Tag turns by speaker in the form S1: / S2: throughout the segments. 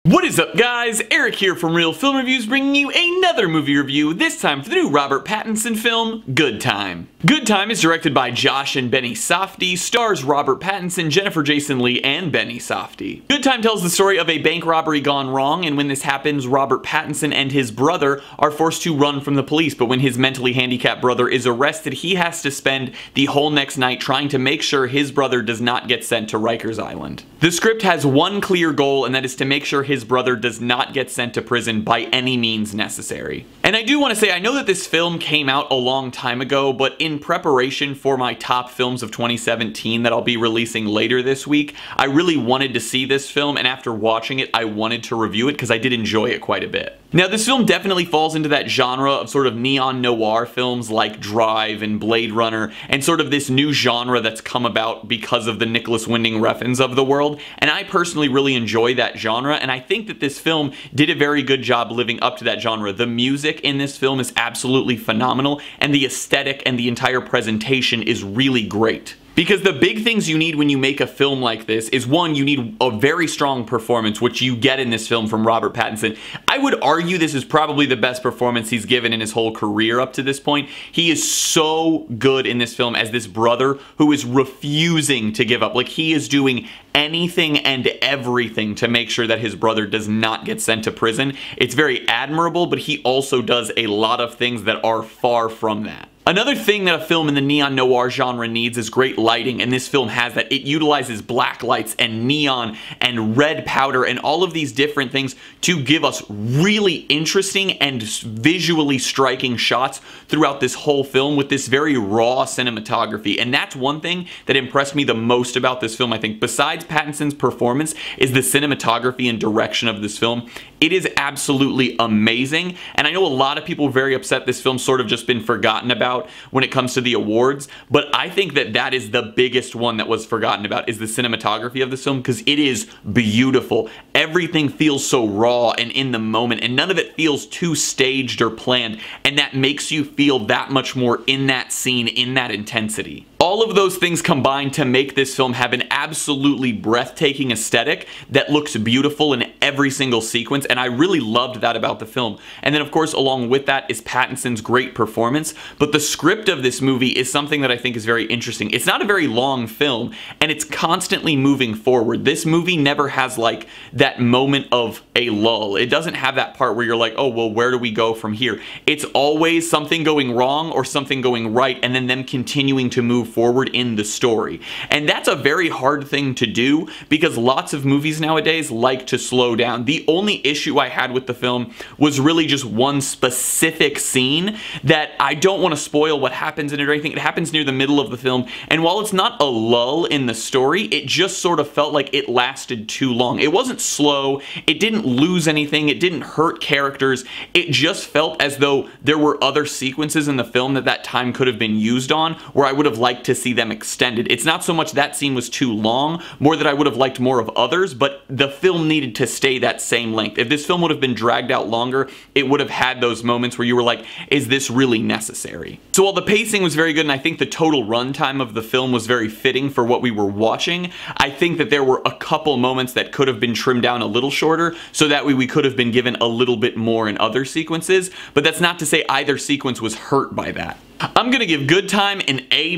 S1: What is up, guys? Eric here from Real Film Reviews, bringing you another movie review, this time for the new Robert Pattinson film, Good Time. Good Time is directed by Josh and Benny Safdie, stars Robert Pattinson, Jennifer Jason Leigh, and Benny Safdie. Good Time tells the story of a bank robbery gone wrong, and when this happens, Robert Pattinson and his brother are forced to run from the police, but when his mentally handicapped brother is arrested, he has to spend the whole next night trying to make sure his brother does not get sent to Rikers Island. The script has one clear goal, and that is to make sure his brother does not get sent to prison by any means necessary. And I do want to say, I know that this film came out a long time ago, but in preparation for my top films of 2017 that I'll be releasing later this week, I really wanted to see this film, and after watching it, I wanted to review it because I did enjoy it quite a bit. Now, this film definitely falls into that genre of sort of neon noir films like Drive and Blade Runner, and sort of this new genre that's come about because of the Nicholas Winding Refns of the world, and I personally really enjoy that genre, and I think that this film did a very good job living up to that genre. The music in this film is absolutely phenomenal, and the aesthetic and the entire presentation is really great. Because the big things you need when you make a film like this is, one, you need a very strong performance, which you get in this film from Robert Pattinson. I would argue this is probably the best performance he's given in his whole career up to this point. He is so good in this film as this brother who is refusing to give up. Like, he is doing anything and everything to make sure that his brother does not get sent to prison. It's very admirable, but he also does a lot of things that are far from that. Another thing that a film in the neon noir genre needs is great lighting, and this film has that. It utilizes black lights and neon and red powder and all of these different things to give us really interesting and visually striking shots throughout this whole film with this very raw cinematography. And that's one thing that impressed me the most about this film, I think, besides Pattinson's performance, is the cinematography and direction of this film. It is absolutely amazing, and I know a lot of people are very upset this film's sort of just been forgotten about when it comes to the awards, but I think that that is the biggest one that was forgotten about, is the cinematography of this film, because it is beautiful. Everything feels so raw and in the moment, and none of it feels too staged or planned, and that makes you feel that much more in that scene, in that intensity. All of those things combine to make this film have an absolutely breathtaking aesthetic that looks beautiful in every single sequence, and I really loved that about the film. And then, of course, along with that is Pattinson's great performance, but the script of this movie is something that I think is very interesting. It's not a very long film, and it's constantly moving forward. This movie never has, like, that moment of a lull. It doesn't have that part where you're like, oh, well, where do we go from here? It's always something going wrong or something going right, and then them continuing to move forward in the story. And that's a very hard thing to do because lots of movies nowadays like to slow down. The only issue I had with the film was really just one specific scene that I don't want to spoil what happens in it or anything. It happens near the middle of the film, and while it's not a lull in the story, it just sort of felt like it lasted too long. It wasn't slow, it didn't lose anything, it didn't hurt characters, it just felt as though there were other sequences in the film that time could have been used on where I would have liked to see them extended. It's not so much that scene was too long, more that I would have liked more of others, but the film needed to stay that same length. If this film would have been dragged out longer, it would have had those moments where you were like, is this really necessary? So while the pacing was very good, and I think the total runtime of the film was very fitting for what we were watching, I think that there were a couple moments that could have been trimmed down a little shorter, so that way we could have been given a little bit more in other sequences, but that's not to say either sequence was hurt by that. I'm gonna give Good Time an A-.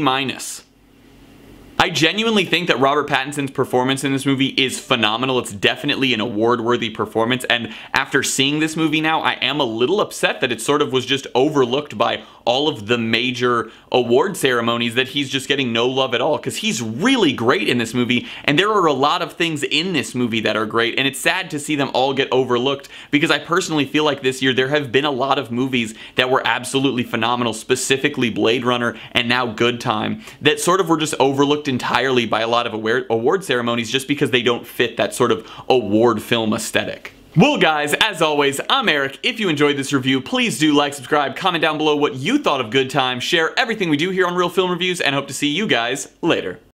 S1: I genuinely think that Robert Pattinson's performance in this movie is phenomenal. It's definitely an award-worthy performance, and after seeing this movie now, I am a little upset that it sort of was just overlooked by all of the major award ceremonies, that he's just getting no love at all, because he's really great in this movie, and there are a lot of things in this movie that are great, and it's sad to see them all get overlooked, because I personally feel like this year there have been a lot of movies that were absolutely phenomenal, specifically Blade Runner and now Good Time, that sort of were just overlooked entirely by a lot of award ceremonies just because they don't fit that sort of award film aesthetic. Well, guys, as always, I'm Eric. If you enjoyed this review, please do like, subscribe, comment down below what you thought of Good Time, share everything we do here on Real Film Reviews, and hope to see you guys later.